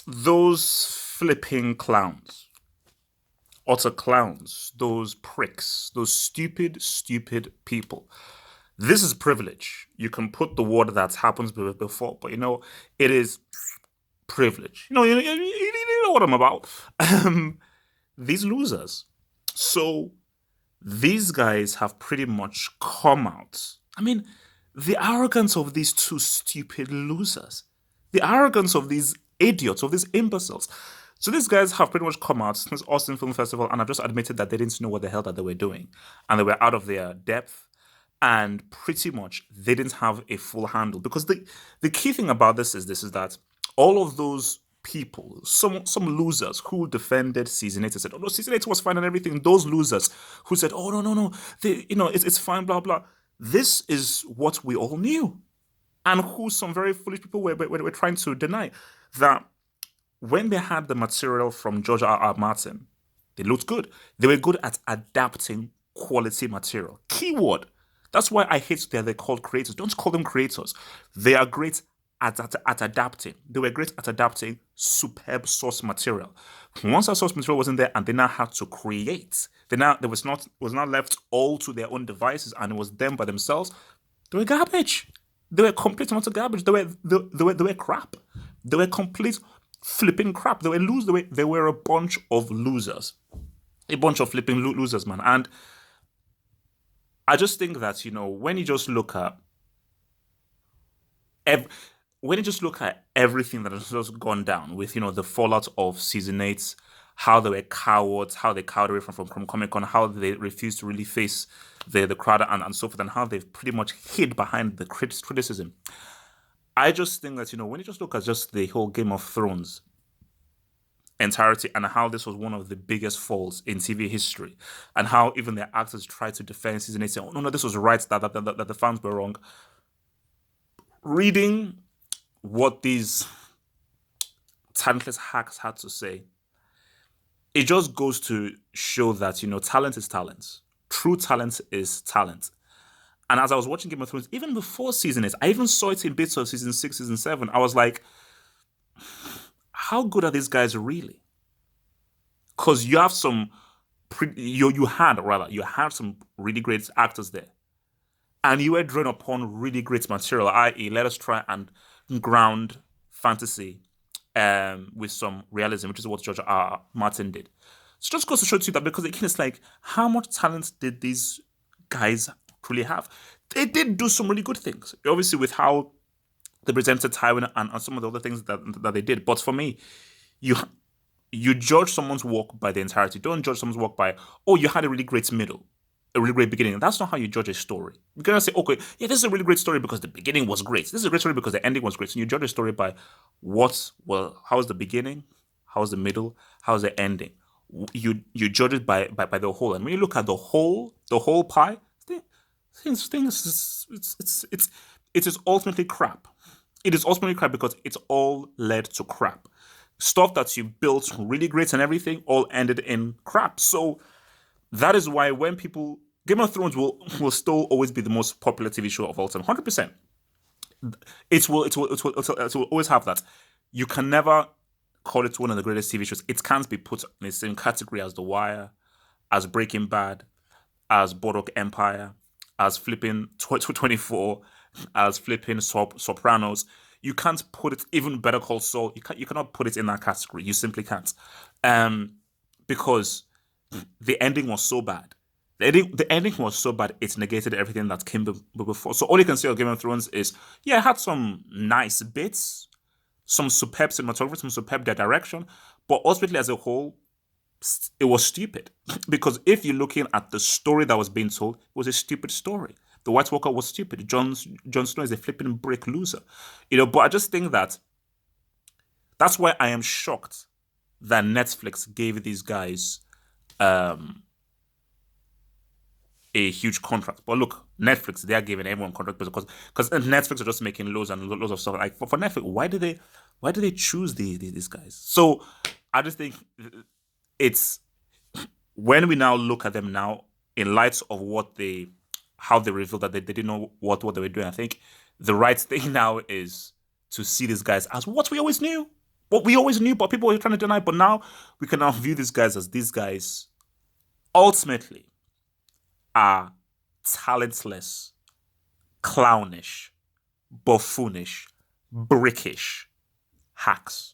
Those flipping clowns, utter clowns, those pricks, those stupid, stupid people. This is privilege. You can put the word that happens before, but it is privilege. You know what I'm about. Um, these losers. So these guys have pretty much come out. I mean, the arrogance of these two stupid losers, the arrogance of these idiots, of these imbeciles. So these guys have pretty much come out since Austin Film Festival and have just admitted that they didn't know what the hell that they were doing, and they were out of their depth, and pretty much they didn't have a full handle. Because the key thing about this is that all of those people, some losers who defended season 8 and said, "Oh no, season 8 was fine and everything." Those losers who said, "Oh no, no, no, it's fine, blah blah." This is what we all knew, and who some very foolish people were trying to deny that when they had the material from George R. R. Martin, they looked good. They were good at adapting quality material. Keyword. That's why I hate that they're called creators. Don't call them creators. They are great at adapting. They were great at adapting superb source material. Once that source material wasn't there and they now had to create, there was not left all to their own devices and it was them by themselves. They were garbage. They were complete and utter garbage. They were crap. They were complete flipping crap. They were a bunch of losers. A bunch of flipping losers, man. And I just think that, when you just look at ev- when you just look at everything that has just gone down with, the fallout of season 8, how they were cowards, how they cowered away from Comic Con, how they refused to really face the crowd and so forth, and how they've pretty much hid behind the criticism. I just think that, when you just look at just the whole Game of Thrones entirety and how this was one of the biggest falls in TV history, and how even the actors tried to defend season 8, saying, "Oh no, no, this was right, that the fans were wrong." Reading what these talentless hacks had to say, it just goes to show that, talent is talent. True talent is talent. And as I was watching Game of Thrones, even before season 8, I even saw it in bits of season 6, season 7. I was like, how good are these guys really? Because you have some, you had some really great actors there. And you were drawing upon really great material, i.e., let us try and ground fantasy with some realism, which is what George R. R. Martin did. So just goes to show you that, because again, it's like, how much talent did these guys truly have? They did do some really good things, obviously, with how they presented Tywin and some of the other things that they did. But for me, you you judge someone's work by the entirety. Don't judge someone's work by, oh, you had a really great middle, a really great beginning. That's not how you judge a story. You cannot say, okay, yeah, this is a really great story because the beginning was great. This is a great story because the ending was great. So you judge a story by how's the beginning, how's the middle, how's the ending. You judge it by the whole. And when you look at the whole pie, things it is ultimately crap. It is ultimately crap because it's all led to crap. Stuff that you built really great and everything all ended in crap. So that is why when people Game of Thrones will still always be the most popular TV show of all time. 100%. It will always have that. You can never call it one of the greatest TV shows. It can't be put in the same category as The Wire, as Breaking Bad, as Boardwalk Empire, as flipping 24, as flipping Sopranos. You can't put it, even Better Call Saul. You cannot put it in that category. You simply can't, um, because the ending was so bad. The ending was so bad, it negated everything that came before. So all you can say of Game of Thrones is, yeah, it had some nice bits, some superb cinematography, some superb direction, but ultimately as a whole, it was stupid. Because if you're looking at the story that was being told, it was a stupid story. The White Walker was stupid. Jon Snow is a flipping brick loser. But I just think that that's why I am shocked that Netflix gave these guys um, a huge contract. But look, Netflix, they are giving everyone contract because Netflix are just making loads and loads of stuff. Like for Netflix, why do they choose these guys? So I just think it's when we now look at them now in light of what they how they revealed that they didn't know what they were doing. I think the right thing now is to see these guys as what we always knew. What we always knew, but people were trying to deny. But now we can now view these guys as these guys ultimately are talentless, clownish, buffoonish, brickish hacks.